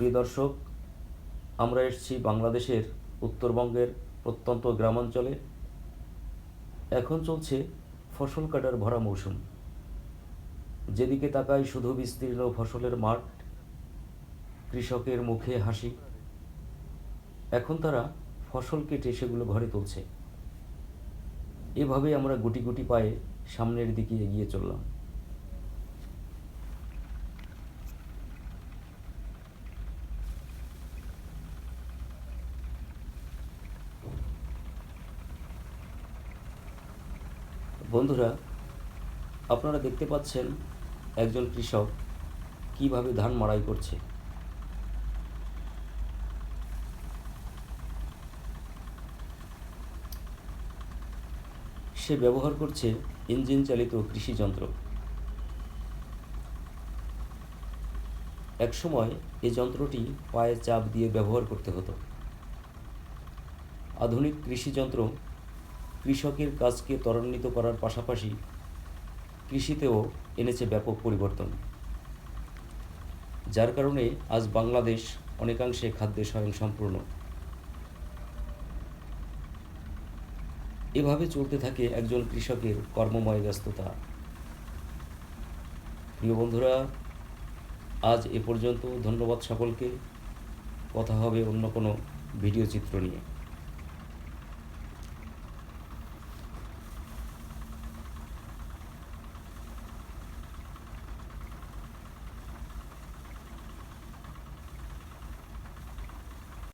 প্রিয় দর্শক, আমরা এসেছি বাংলাদেশের উত্তরবঙ্গের প্রত্যন্ত গ্রামাঞ্চলে। এখন চলছে ফসল কাটার ভরা মৌসুম। যেদিকে তাকাই শুধু বিস্তীর্ণ ফসলের মাঠ, কৃষকের মুখে হাসি। এখন তারা ফসল কেটে সেগুলো ঘরে তুলছে। এভাবে আমরা গুটি গুটি পায়ে সামনের দিকে এগিয়ে চললাম। বন্ধুরা, আপনারা দেখতে পাচ্ছেন একজন কৃষক কিভাবে ধান মাড়াই করছে। সে ব্যবহার করছে ইঞ্জিন চালিত কৃষি যন্ত্র। একসময় এই যন্ত্রটি পায়ে চাপ দিয়ে ব্যবহার করতে হতো। আধুনিক কৃষি যন্ত্র কৃষকের কাজকে ত্বরান্বিত করার পাশাপাশি কৃষিতেও এনেছে ব্যাপক পরিবর্তন, যার কারণে আজ বাংলাদেশ অনেকাংশে খাদ্যে স্বয়ংসম্পূর্ণ। এভাবে চলতে থাকে একজন কৃষকের কর্মময় ব্যস্ততা। প্রিয় বন্ধুরা, আজ এ পর্যন্ত। ধন্যবাদ সকলকে। কথা হবে অন্য কোনো ভিডিও চিত্র নিয়ে।